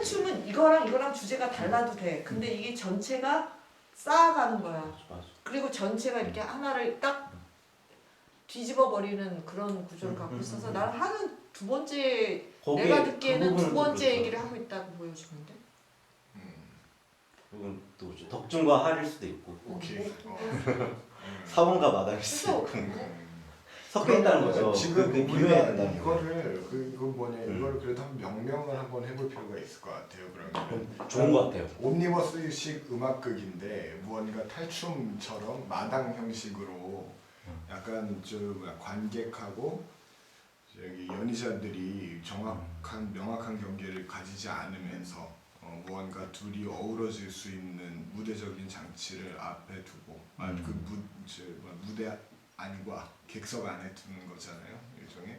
탈춤은 이거랑 이거랑 주제가 달라도 돼. 근데 이게 전체가 쌓아가는 거야. 맞아. 그리고 전체가 이렇게 하나를 딱 뒤집어 버리는 그런 구조를 갖고 있어서 나는 하는 두 번째 내가 듣기에는 두 번째 얘기를 하고 있다고 보여지는데. 그건 또 덕중과 할일 수도 있고 오케이. 사원과 마당일 수도 그래서 있고 섞여 있다는 거죠. 지금 그 비교해야 된다는 거. 이거를 이거 뭐냐 이거를 그래도 한 명명을 한번 해볼 필요가 있을 것 같아요. 그러면 좋은 것 같아요. 옴니버스식 음악극인데 무언가 탈춤처럼 마당 형식으로 약간 좀 관객하고 여기 연희자들이 정확한 명확한 경계를 가지지 않으면서 무언가 둘이 어우러질 수 있는 무대적인 장치를 앞에 두고 무대 안과 객석 안에 두는 거잖아요, 일종의.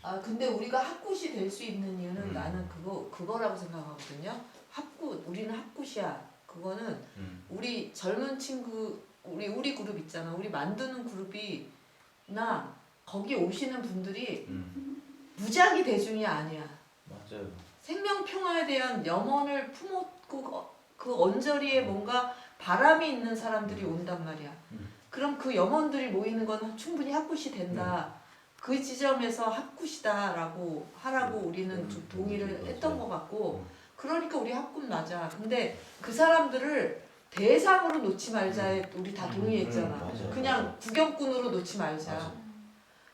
아 근데 우리가 합굿이 될 수 있는 이유는 나는 그거라고 생각하거든요. 합굿 우리는 합굿이야. 그거는 우리 젊은 친구 우리 그룹 있잖아. 우리 만드는 그룹이나 거기 오시는 분들이 무작위 대중이 아니야. 맞아요. 생명 평화에 대한 염원을 품었고 그 언저리에 뭔가 바람이 있는 사람들이 온단 말이야. 그럼 그 염원들이 모이는 건 충분히 합굿이 된다. 그 지점에서 합굿이다라고 하라고 우리는 좀 동의를 했던 것 같고 그러니까 우리 합굿 맞아. 근데 그 사람들을 대상으로 놓지 말자에 우리 다 동의했잖아. 맞아, 그냥 맞아. 구경꾼으로 놓지 말자. 맞아.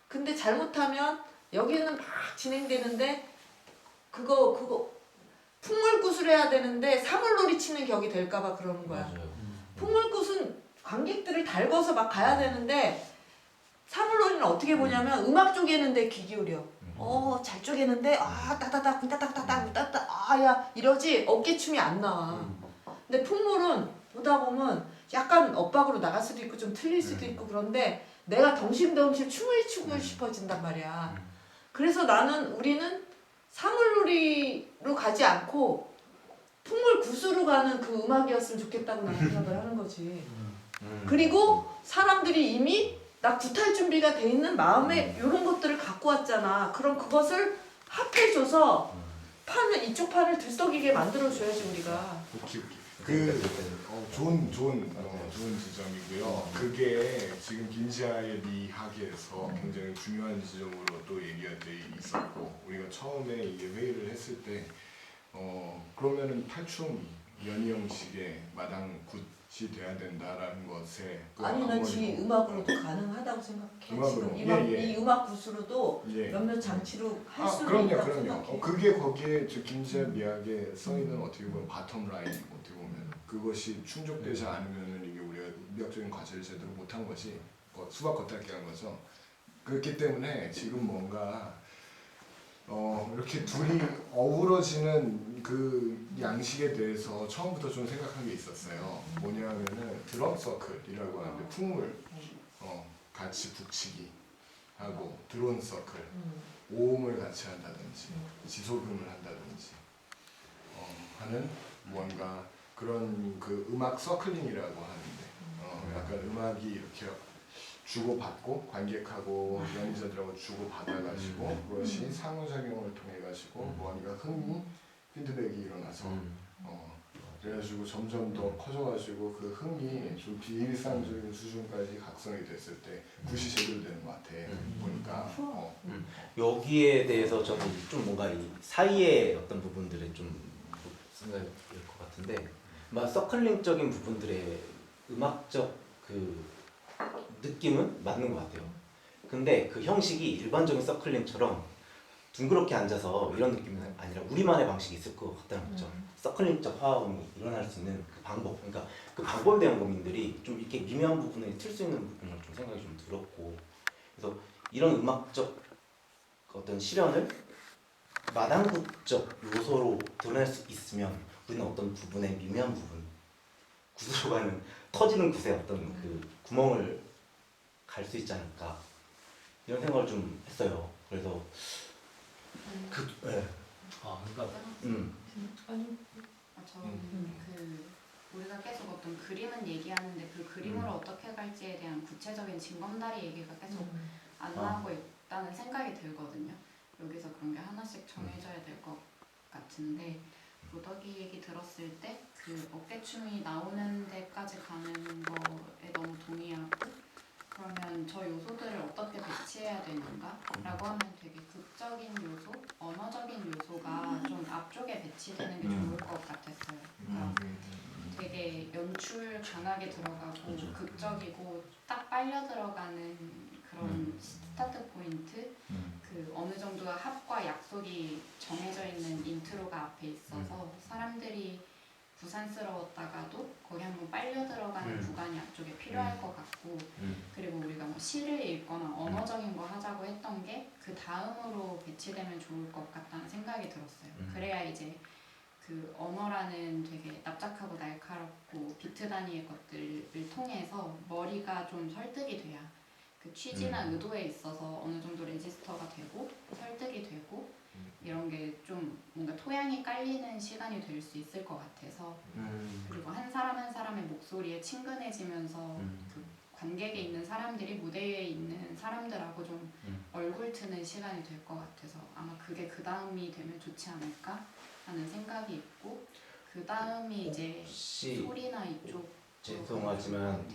근데 잘못하면 여기는 막 진행되는데 그거 풍물굿을 해야 되는데 사물놀이 치는 격이 될까봐 그러는 거야. 맞아요. 풍물굿은 관객들을 달궈서 막 가야 되는데 사물놀이는 어떻게 보냐면 음악 쪼개는데 귀 기울여. 잘 쪼개는데 따다닥 따닥따닥 따닥 아야 이러지 어깨춤이 안 나와. 근데 풍물은 보다 보면 약간 엇박으로 나갈 수도 있고 좀 틀릴 수도 있고 그런데 내가 덩실덩실 춤을 추고 싶어진단 말이야. 그래서 우리는 사물놀이로 가지 않고 풍물굿으로 가는 그 음악이었으면 좋겠다고 나는 생각을 하는 거지. 그리고 사람들이 이미 나 굿할 준비가 돼 있는 마음에 이런 것들을 갖고 왔잖아. 그럼 그것을 합해줘서 이쪽 판을 들썩이게 만들어줘야지 우리가. 오케이. 좋은 지점이고요. 그게 지금 김지아의 미학에서 굉장히 중요한 지점으로 또 얘기가 돼 있었고 우리가 처음에 이게 회의를 했을 때 그러면은 탈춤 연희 형식의 마당 굿이 돼야 된다라는 것에 아니 난 지금 음악으로도 가능하다고 생각해. 음악으로. 지금 예. 이 음악 굿으로도 예. 몇몇 장치로 할 수는 있다고 그럼요. 생각해. 그게 거기에 저 김지아 미학에 써 있는 어떻게 보면 바텀 라인이고 어떻게 보면 그것이 충족되지 않으면은 이게 우리가 음악적인 과제를 제대로 못한 것이 수박 겉핥기 한 거죠. 그렇기 때문에 지금 뭔가 이렇게 둘이 어우러지는 그 양식에 대해서 처음부터 좀 생각한 게 있었어요. 뭐냐면은 드럼 서클이라고 하는데 풍물 같이 북치기 하고 드론 서클 오음을 같이 한다든지 지소금을 한다든지 하는 뭔가 그런 그 음악 서클링이라고 하는데 약간 음악이 이렇게 주고받고 관객하고 연주자들하고 주고받아가지고 그것이 상호작용을 통해가지고 뭔가 흥미 피드백이 일어나서 그래가지고 점점 더 커져가지고 그 흥이 좀 비일상적인 수준까지 각성이 됐을 때 굿이 제대로 되는 것 같아 보니까 여기에 대해서 저는 좀 뭔가 이 사이의 어떤 부분들에 좀 생각이 들 것 같은데 막 서클링적인 부분들의 음악적 그 느낌은 맞는 것 같아요. 근데 그 형식이 일반적인 서클링처럼 둥그렇게 앉아서 이런 느낌은 아니라 우리만의 방식이 있을 것 같다는 거죠. 서클링적 화음이 일어날 수 있는 그 방법, 그러니까 그 방법에 대한 고민들이 좀 이렇게 미묘한 부분에 틀 수 있는 부분을 좀 생각이 좀 들었고, 그래서 이런 음악적 어떤 실현을 마당굿적 요소로 드러낼 수 있으면 우리는 어떤 부분의 미묘한 부분, 굿으로 가는 터지는 굿의 어떤 그 구멍을 갈 수 있지 않을까 이런 생각을 좀 했어요. 그래서 그러니까 저는 우리가 계속 어떤 그림은 얘기하는데 그 그림을 어떻게 갈지에 대한 구체적인 징검다리 얘기가 계속 안 나오고 있다는 생각이 들거든요. 여기서 그런 게 하나씩 정해져야 될 것 같은데 무더기 얘기 들었을 때 그 어깨춤이 나오는 데까지 가는 거에 너무 동의하고, 그러면 저 요소들을 어떻게 배치해야 되는가? 라고 하면 되게 극적인 요소, 언어적인 요소가 좀 앞쪽에 배치되는 게 좋을 것 같았어요. 그러니까 되게 연출 강하게 들어가고 극적이고 딱 빨려 들어가는 그런 스타트 포인트, 그 어느 정도 합과 약속이 정해져 있는 인트로가 앞에 있어서 사람들이 부산스러웠다가도 거기 한번 빨려 들어가는 구간이 앞쪽에 필요할 것 같고, 그리고 우리가 뭐 시를 읽거나 언어적인 거 하자고 했던 게 그 다음으로 배치되면 좋을 것 같다는 생각이 들었어요. 그래야 이제 그 언어라는 되게 납작하고 날카롭고 비트 단위의 것들을 통해서 머리가 좀 설득이 돼야 그 취지나 의도에 있어서 어느 정도 레지스터가 되고 설득이 되고 이런 게 좀 뭔가 토양이 깔리는 시간이 될 수 있을 것 같아서, 그리고 한 사람 한 사람의 목소리에 친근해지면서 그 관객에 있는 사람들이 무대에 있는 사람들하고 좀 얼굴 트는 시간이 될 것 같아서 아마 그게 그 다음이 되면 좋지 않을까 하는 생각이 있고, 그 다음이 이제 혹시 소리나 이쪽. 죄송하지만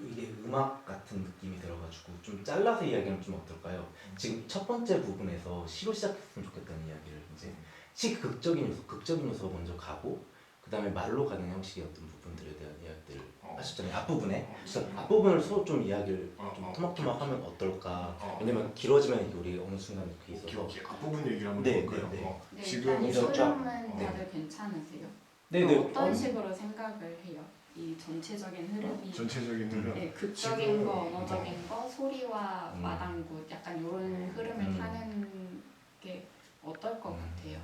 이게 음악 같은 느낌이 들어가지고 좀 잘라서 이야기하면 좀 어떨까요? 지금 첫 번째 부분에서 시로 시작했으면 좋겠다는 이야기를 이제 시 극적인 요소 먼저 가고 그 다음에 말로 가는 형식의 어떤 부분들에 대한 이야기들을 하셨잖아요. 앞부분에 그래서 앞부분을 서로 좀 이야기를 좀 토막토막하면 어떨까? 왜냐면 길어지면 이게 우리 어느 순간 이렇게 있어서 앞부분 얘기를 한번 네, 볼까요? 네, 네. 네, 지금 일단 이 이제 흐름은 네. 다들 괜찮으세요? 네네 어떤 식으로 생각을 해요? 이 전체적인 흐름이 전체적인 흐름. 네, 극적인 지금, 거, 언어적인 거, 소리와 마당굿 약간 이런 흐름을 타는 게 어떨 것 같아요?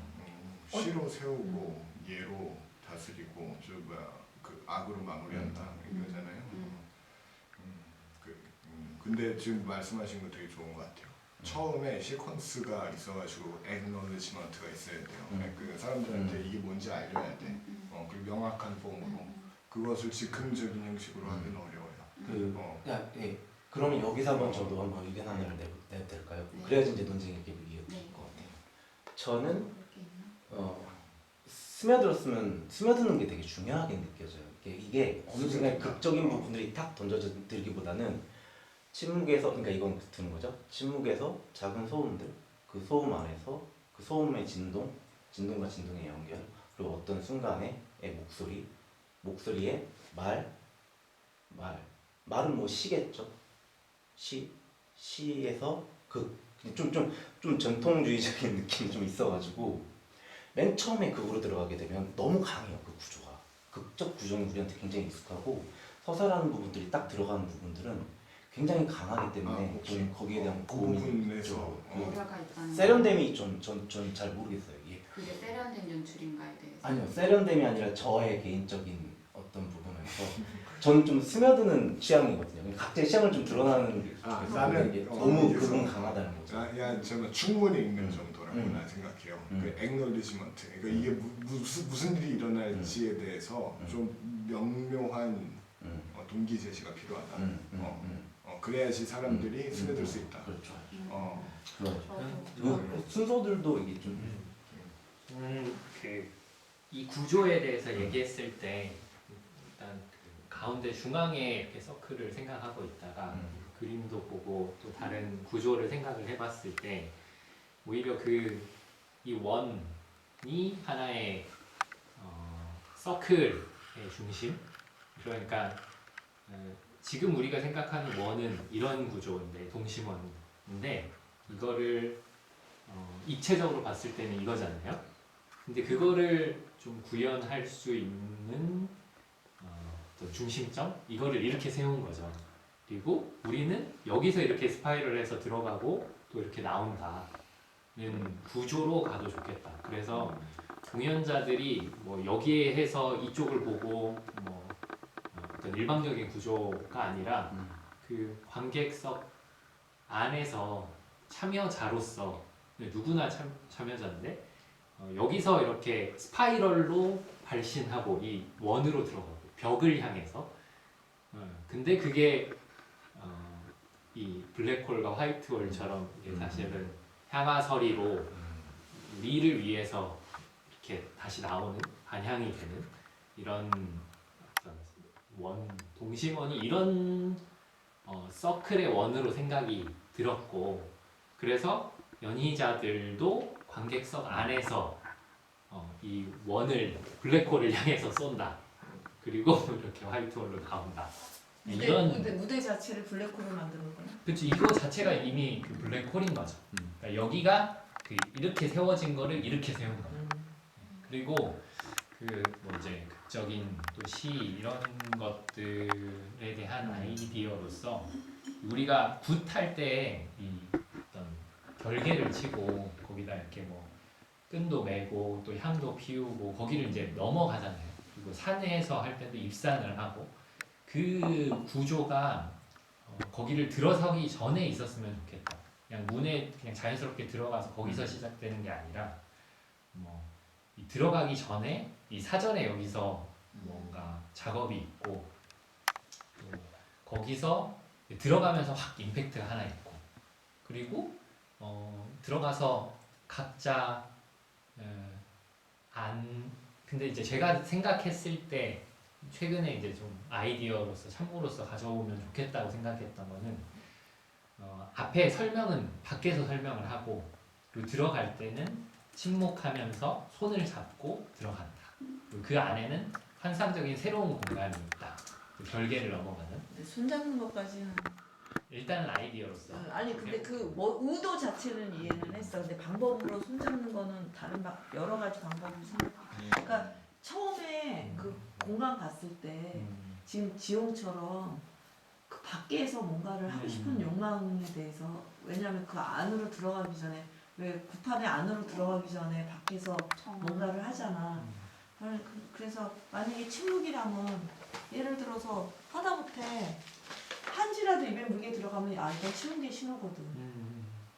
시로 세우고 예로 다스리고 그 악으로 마무리한다 이거잖아요. 근데 지금 말씀하신 거 되게 좋은 것 같아요. 처음에 시퀀스가 있어가지고 액놀리지먼트가 있어야 돼요. 그 사람들한테 이게 뭔지 알려야 돼. 그리고 명확한 폼으로 그것을 즉흥적인 형식으로 하기는 어려워요. 예. 그러면 여기서 한번 저도 한번 의견 하나를 내도 될까요? 네. 그래야지 이제 논쟁이 이길 네. 것 같아요. 저는 그렇게 있나? 스며드는 게 되게 중요하게 느껴져요. 이게 어느 순간 극적인 부분들이 탁 던져들기보다는 침묵에서, 그러니까 이건 드는 거죠. 침묵에서 작은 소음들, 그 소음 안에서 그 소음의 진동과 진동의 연결, 그리고 어떤 순간의 목소리의 말은 뭐 시겠죠. 시에서 좀 전통주의적인 느낌이 좀 있어가지고 맨 처음에 극으로 들어가게 되면 너무 강해요. 그 구조가 극적 구조는 우리한테 굉장히 익숙하고 서사라는 부분들이 딱 들어가는 부분들은 굉장히 강하기 때문에 좀 거기에 대한 그 고민이 부분에서 우려가 있다는 세련됨이 전 잘 모르겠어요. 이게 그게 세련된 연출인가에 대해서. 아니요, 세련됨이 아니라 저의 개인적인 어떤 부분에서 저는 좀 스며드는 취향이거든요. 각자의 취향을 좀 드러나는 나는 게 너무 그분 강하다는 거죠. 야, 저는 충분히 읽는 정도라고 난 생각해요. 그 액놀리지먼트, 그러니까 이게 무슨 일이 일어날지에 대해서 좀 명료한 동기 제시가 필요하다. 그래야지 사람들이 스며들 수 있다. 그렇죠. 저도 순서들도 이게 좀 이 구조에 대해서 얘기했을 때 일단 그 가운데 중앙에 이렇게 서클을 생각하고 있다가 그림도 보고 또 다른 구조를 생각을 해봤을 때 오히려 이 원이 하나의 서클의 중심, 그러니까 지금 우리가 생각하는 원은 이런 구조인데 동심원인데 이거를 입체적으로 봤을 때는 이거잖아요. 근데 그거를 좀 구현할 수 있는 어떤 중심점? 이거를 이렇게 세운 거죠. 그리고 우리는 여기서 이렇게 스파이럴해서 들어가고 또 이렇게 나온다는 구조로 가도 좋겠다. 그래서 공연자들이 뭐 여기에 해서 이쪽을 보고 뭐 어떤 일방적인 구조가 아니라 그 관객석 안에서 참여자로서 누구나 참여자인데 여기서 이렇게 스파이럴로 발신하고 이 원으로 들어가고 벽을 향해서 근데 그게 이 블랙홀과 화이트홀처럼 이게 사실은 향하서리로 우리를 위해서 이렇게 다시 나오는 반향이 되는 이런 어떤 동심원이 이런 서클의 원으로 생각이 들었고, 그래서 연희자들도 관객석 안에서 이 원을 블랙홀을 향해서 쏜다. 그리고 이렇게 화이트홀로 나온다. 무대 자체를 블랙홀로 만드는 거야? 그렇죠. 이거 자체가 이미 그 블랙홀인 거죠. 그러니까 여기가 이렇게 세워진 거를 이렇게 세운 거예요. 그리고 뭐 이제 극적인 또 시 이런 것들에 대한 아이디어로서 우리가 굿할 때 이 어떤 결계를 치고 거기다 이렇게 뭐 끈도 매고 또 향도 피우고 거기를 이제 넘어가잖아요. 그리고 산에서 할 때도 입산을 하고 그 구조가 거기를 들어서기 전에 있었으면 좋겠다. 그냥 문에 그냥 자연스럽게 들어가서 거기서 시작되는 게 아니라 이 들어가기 전에 이 사전에 여기서 뭔가 작업이 있고 또 거기서 들어가면서 확 임팩트가 하나 있고 그리고 들어가서 각자 근데 이제 제가 생각했을 때 최근에 이제 좀 아이디어로서 참고로서 가져오면 좋겠다고 생각했던 거는 앞에 설명은 밖에서 설명을 하고 그리고 들어갈 때는 침묵하면서 손을 잡고 들어간다. 그리고 그 안에는 환상적인 새로운 공간이 있다. 그 별개를 넘어가는. 손 잡는 것까지는 일단은 아이디어로서. 아니 근데 그 뭐 의도 자체는 이해는 했어. 근데 방법으로 손 잡는 거는 다른 여러 가지 방법을 생각해. 그러니까 처음에 그 공간 갔을 때 지금 지용처럼 그 밖에서 뭔가를 하고 싶은 욕망에 대해서 왜냐하면 그 안으로 들어가기 전에 왜 구판의 안으로 들어가기 전에 밖에서 뭔가를 하잖아. 그래서 만약에 침묵이라면 예를 들어서 하다못해 한지라도 입에 물게 들어가면 이건 침묵의 신호거든.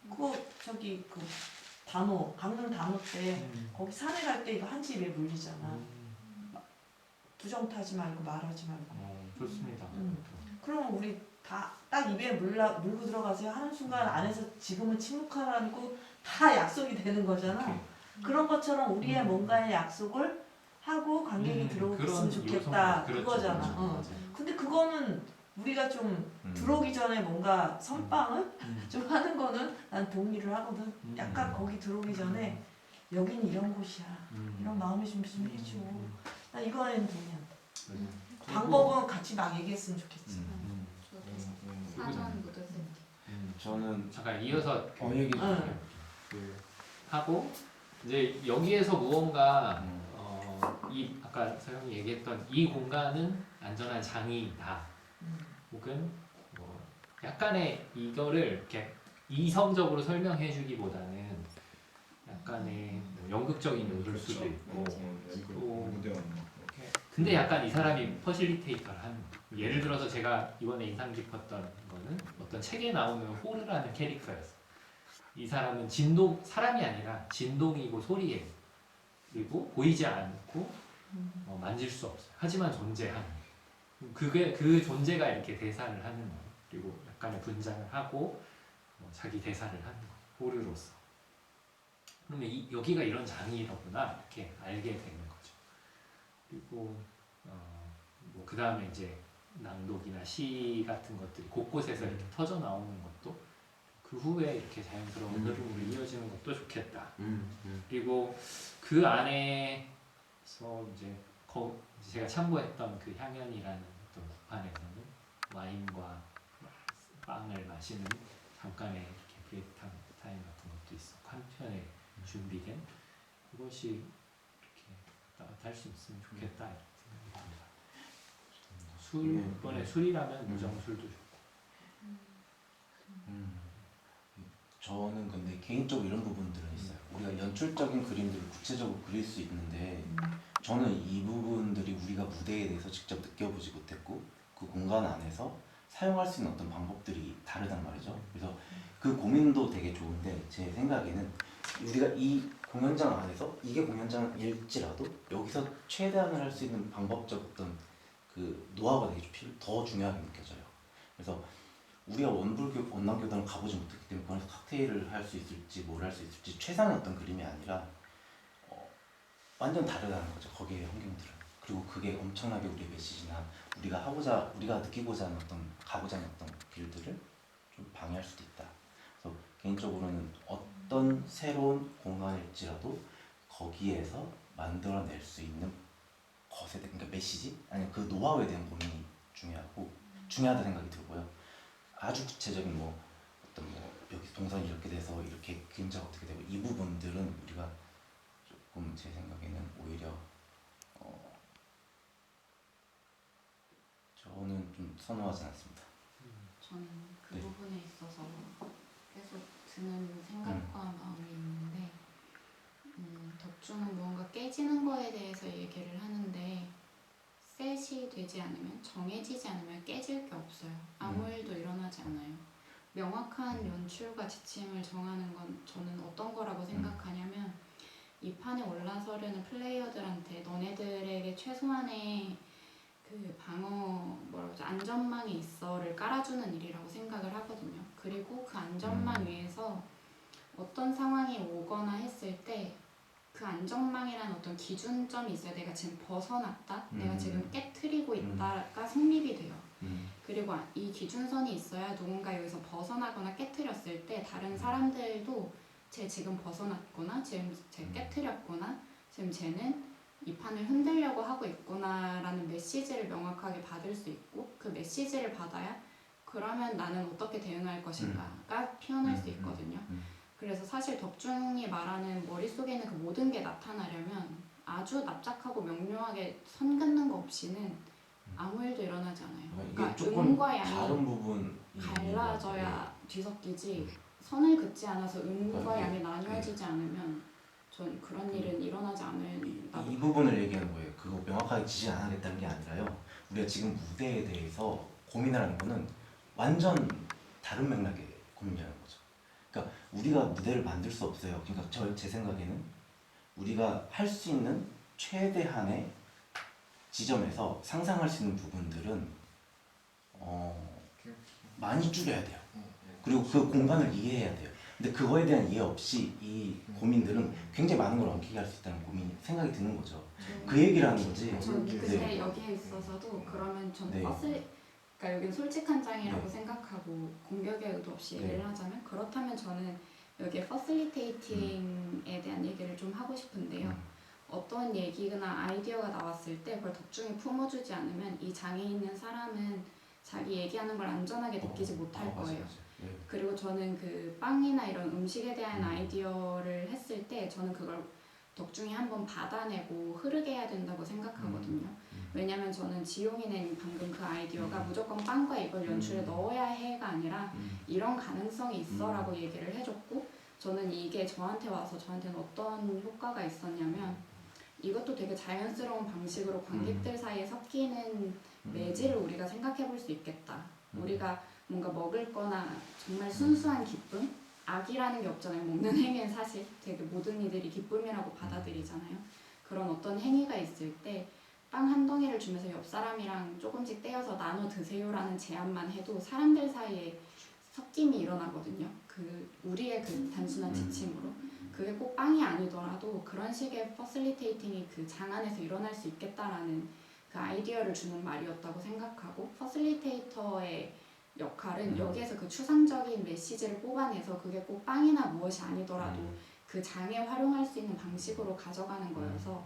그거 저기 그 단호 강릉 단호 때 거기 산에 갈 때 이거 한지 입에 물리잖아. 부정 타지 말고 말하지 말고. 좋습니다. 그러면 우리 다 딱 입에 물고 들어가세요 하는 순간 안에서 지금은 침묵하라고 다 약속이 되는 거잖아. 그런 것처럼 우리의 뭔가의 약속을 하고 관객이 들어오겠으면 좋겠다 그거잖아. 그렇죠. 근데 그거는 우리가 좀 들어오기 전에 뭔가 선빵을 좀 하는 거는 난 동의를 하거든. 약간 거기 들어오기 전에 여긴 이런 곳이야. 이런 마음의 준비 좀 해줘. 난 이거에는 동의한다. 방법은 같이 막 얘기했으면 좋겠지. 사전 무대 세팅. 저는 잠깐 이어서 얘기 하고 이제 여기에서 무언가 이 아까 서영이 얘기했던 이 공간은 안전한 장이다. 혹은 뭐 약간의 이거를 이렇게 이성적으로 설명해주기보다는 약간의 뭐 연극적인 요소일 수도 있고 근데 약간 이 사람이 퍼실리테이터를 하는 예를 들어서 제가 이번에 인상 깊었던 거는 어떤 책에 나오는 호르라는 캐릭터였어. 이 사람은 사람이 아니라 진동이고 소리예요. 그리고 보이지 않고 만질 수 없어요. 하지만 존재하는. 그 존재가 이렇게 대사를 하는 거예요. 그리고 약간의 분장을 하고 자기 대사를 하는 거예요. 호르로서. 그러면 여기가 이런 장이더구나 이렇게 알게 되는 거죠. 그리고 뭐 그 다음에 이제 낭독이나 시 같은 것들이 곳곳에서 이렇게 터져 나오는 것도 그 후에 이렇게 자연스러운 흐름으로 이어지는 것도 좋겠다. 그리고 그 안에서 이제 제가 참고했던 그 향연이라는 어떤 구판에서는 와인과 빵을 마시는 잠깐의 이렇게 브레이크 타임 같은 것도 있었고 한편에 준비된 그것이 이렇게 왔다 갔다 할 수 있으면 좋겠다 이렇게 생각이 듭니다. 이번에 술이라면 무정술도 좋고. 저는 근데 개인적으로 이런 부분들은 있어요. 우리가 연출적인 그림들을 구체적으로 그릴 수 있는데 저는 이 부분들이 우리가 무대에 대해서 직접 느껴보지 못했고 그 공간 안에서 사용할 수 있는 어떤 방법들이 다르단 말이죠. 그래서 그 고민도 되게 좋은데 제 생각에는 우리가 이 공연장 안에서 이게 공연장일지라도 여기서 최대한을 할 수 있는 방법적 어떤 그 노하우가 되게 더 중요하게 느껴져요. 그래서 우리가 원불교 원남교단을 가보지 못했기 때문에 거기서 칵테일을 할 수 있을지 뭘 할 수 있을지 최상의 어떤 그림이 아니라 완전 다르다는 거죠. 거기에 환경들은. 그리고 그게 엄청나게 우리의 메시지나 우리가 느끼고자 하는 가고자 하는 어떤 길들을 좀 방해할 수도 있다. 그래서 개인적으로는 어떤 새로운 공간일지라도 거기에서 만들어낼 수 있는 것에 대한, 그러니까 메시지 아니면 그 노하우에 대한 고민이 중요하다 생각이 들고요. 아주 구체적인 어떤 여기 동선이 이렇게 돼서 이렇게 그림자가 어떻게 되고 이 부분들은 우리가 조금 제 생각에는 오히려 저는 좀 선호하지 않습니다. 저는 그 네. 부분에 있어서 계속 드는 생각과 마음이 있는데 덕주는 무언가 깨지는 거에 대해서 얘기를 하는데 셋이 되지 않으면 정해지지 않으면 깨질 게 없어요. 아무 일도 일어나지 않아요. 명확한 연출과 지침을 정하는 건 저는 어떤 거라고 생각하냐면 이 판에 올라서려는 플레이어들한테 너네들에게 최소한의 그 안전망이 있어를 깔아주는 일이라고 생각을 하거든요. 그리고 그 안전망 위에서 어떤 상황이 오거나 했을 때 그 안전망이라는 어떤 기준점이 있어요. 내가 지금 벗어났다, 내가 지금 깨트리고 있다가 성립이 돼요. 그리고 이 기준선이 있어야 누군가 여기서 벗어나거나 깨트렸을 때 다른 사람들도 쟤 지금 벗어났구나, 지금 쟤 깨트렸구나, 지금 쟤는 이 판을 흔들려고 하고 있구나라는 메시지를 명확하게 받을 수 있고, 그 메시지를 받아야 그러면 나는 어떻게 대응할 것인가가 피어날 수 있거든요. 그래서 사실 덕중이 말하는 머릿속에 있는 그 모든 게 나타나려면 아주 납작하고 명료하게 선 긋는 거 없이는 아무 일도 일어나지 않아요. 이게 그러니까 조금 음과 양이 다른 부분이 갈라져야 뒤섞이지, 선을 긋지 않아서 음과 네. 양이 나뉘어지지 않으면 전 그런 일은 일어나지 않는다고 이 부분을 얘기하는 거예요. 그거 명확하게 지시 안 하겠다는 게 아니라요. 우리가 지금 무대에 대해서 고민을 하는 거는 완전 다른 맥락의 고민이라는 거죠. 그러니까 우리가 무대를 만들 수 없어요. 그러니까 제 생각에는 우리가 할 수 있는 최대한의 지점에서 상상할 수 있는 부분들은 많이 줄여야 돼요. 그리고 그 공간을 이해해야 돼요. 근데 그거에 대한 이해 없이 이 고민들은 굉장히 많은 걸 엉키게 할 수 있다는 생각이 드는 거죠. 그 얘기를 하는 거지. 전 근데 네. 여기에 있어서도 그러면 전 네. 그러니까 여기는 솔직한 장이라고 네. 생각하고 공격의 의도 없이 네. 얘기를 하자면, 그렇다면 저는 여기에 퍼실리테이팅에 대한 얘기를 좀 하고 싶은데요. 어떤 얘기나 아이디어가 나왔을 때 그걸 덕중이 품어주지 않으면 이 장에 있는 사람은 자기 얘기하는 걸 안전하게 느끼지 못할 거예요. 네. 그리고 저는 그 빵이나 이런 음식에 대한 아이디어를 했을 때 저는 그걸 덕중이 한번 받아내고 흐르게 해야 된다고 생각하거든요. 왜냐면 저는 지용이 낸 방금 그 아이디어가 무조건 빵과 이걸 연출에 넣어야 해가 아니라 이런 가능성이 있어라고 얘기를 해줬고, 저는 이게 저한테는 어떤 효과가 있었냐면 이것도 되게 자연스러운 방식으로 관객들 사이에 섞이는 매질을 우리가 생각해 볼 수 있겠다. 우리가 뭔가 먹을 거나 정말 순수한 기쁨? 악이라는 게 없잖아요. 먹는 행위는 사실 되게 모든 이들이 기쁨이라고 받아들이잖아요. 그런 어떤 행위가 있을 때 빵 한 덩이를 주면서 옆 사람이랑 조금씩 떼어서 나눠 드세요라는 제안만 해도 사람들 사이에 섞임이 일어나거든요. 그 우리의 그 단순한 지침으로. 그게 꼭 빵이 아니더라도 그런 식의 퍼실리테이팅이 그 장 안에서 일어날 수 있겠다라는 그 아이디어를 주는 말이었다고 생각하고, 퍼실리테이터의 역할은 여기에서 그 추상적인 메시지를 뽑아내서 그게 꼭 빵이나 무엇이 아니더라도 그 장에 활용할 수 있는 방식으로 가져가는 거여서,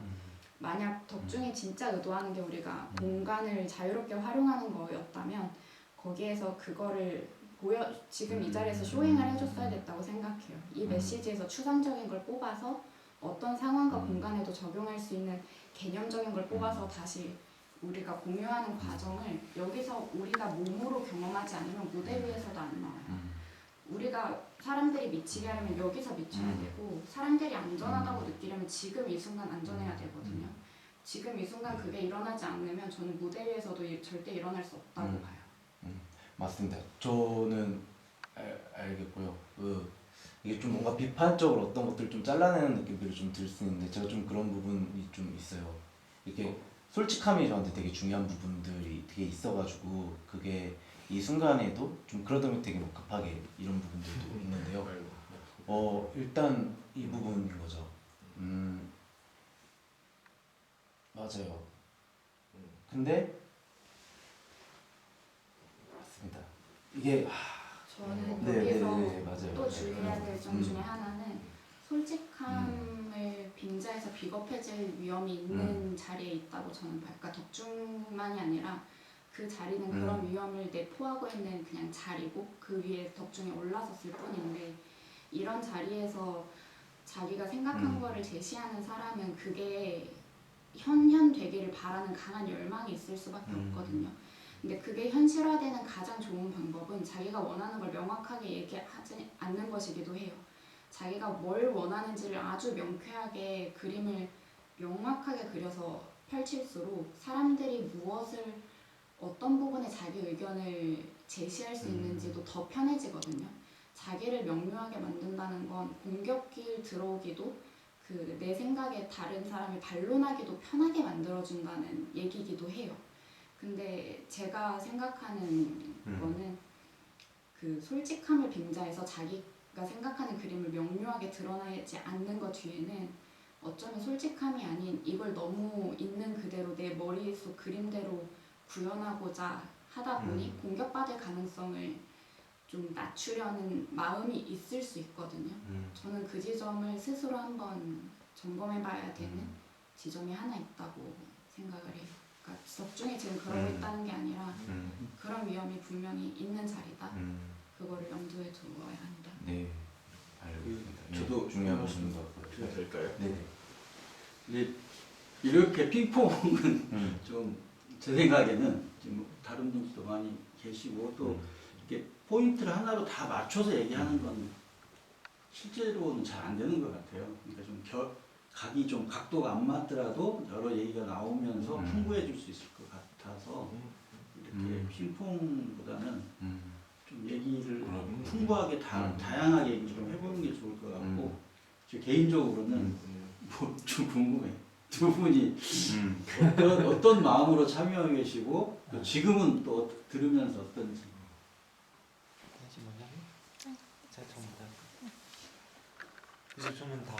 만약 덕중이 진짜 의도하는 게 우리가 공간을 자유롭게 활용하는 거였다면 거기에서 그거를 지금 이 자리에서 쇼잉을 해줬어야 됐다고 생각해요. 이 메시지에서 추상적인 걸 뽑아서 어떤 상황과 공간에도 적용할 수 있는 개념적인 걸 뽑아서 다시 우리가 공유하는 과정을 여기서 우리가 몸으로 경험하지 않으면 무대 위에서도 안 나와요. 우리가 사람들이 미치게 하려면 여기서 미쳐야 되고, 사람들이 안전하다고 느끼려면 지금 이 순간 안전해야 되거든요. 지금 이 순간 그게 일어나지 않으면 저는 무대 위에서도 절대 일어날 수 없다고 봐요. 맞습니다. 저는 알겠고요. 이게 좀 뭔가 비판적으로 어떤 것들을 좀 잘라내는 느낌들이 좀 들 수 있는데, 제가 좀 그런 부분이 좀 있어요. 이렇게 솔직함이 저한테 되게 중요한 부분들이 되게 있어가지고, 그게 이 순간에도 좀 그러다 보니 되게 급하게 이런 부분들도 있는데요. 일단 이 부분인 거죠. 맞아요. 근데 맞습니다. 이게 저는 네, 여기서 네, 맞아요. 또 주의해야 될 점 중에 음. 하나는 솔직함을 빙자해서 비겁해질 위험이 있는 자리에 있다고 저는 봐요. 그러니까 덕중만이 아니라 그 자리는 그런 위험을 내포하고 있는 그냥 자리고 그 위에 덕중이 올라섰을 뿐인데 이런 자리에서 자기가 생각한 거를 제시하는 사람은 그게 현현되기를 바라는 강한 열망이 있을 수밖에 없거든요. 근데 그게 현실화되는 가장 좋은 방법은 자기가 원하는 걸 명확하게 얘기하지 않는 것이기도 해요. 자기가 뭘 원하는지를 아주 명쾌하게 그림을 명확하게 그려서 펼칠수록 사람들이 무엇을 어떤 부분에 자기 의견을 제시할 수 있는지도 더 편해지거든요. 자기를 명료하게 만든다는 건 공격길 들어오기도 그 내 생각에 다른 사람을 반론하기도 편하게 만들어준다는 얘기기도 해요. 근데 제가 생각하는 거는 그 솔직함을 빙자해서 자기가 생각하는 그림을 명료하게 드러내지 않는 것 뒤에는 어쩌면 솔직함이 아닌 이걸 너무 있는 그대로 내 머릿속 그림대로 구현하고자 하다 보니 공격받을 가능성을 좀 낮추려는 마음이 있을 수 있거든요. 저는 그 지점을 스스로 한번 점검해봐야 되는 지점이 하나 있다고 생각을 해요. 그러니까 덕중이 지금 그러고 있다는 게 아니라 그런 위험이 분명히 있는 자리다. 그거를 염두에 두어야 한다. 네, 알겠습니다. 저도 중요한 말씀 부분인 것 같고요. 해도 될까요? 네. 근데 이렇게 핑퐁은 좀 제 생각에는 지금 다른 분들도 많이 계시고 또 이렇게 포인트를 하나로 다 맞춰서 얘기하는 건 실제로는 잘 안 되는 것 같아요. 그러니까 좀 각이 좀 각도가 안 맞더라도 여러 얘기가 나오면서 풍부해질 수 있을 것 같아서 이렇게 핑퐁보다는 좀 얘기를 풍부하게 다양하게 얘기 좀 해보는 게 좋을 것 같고 저 개인적으로는 뭐 좀 궁금해요. 두 분이 어떤 마음으로 참여하고 계시고 또 지금은 또 들으면서 어떤지. 다시 먼저 해? 제가 처음부터 할까요? 그래서 저는 다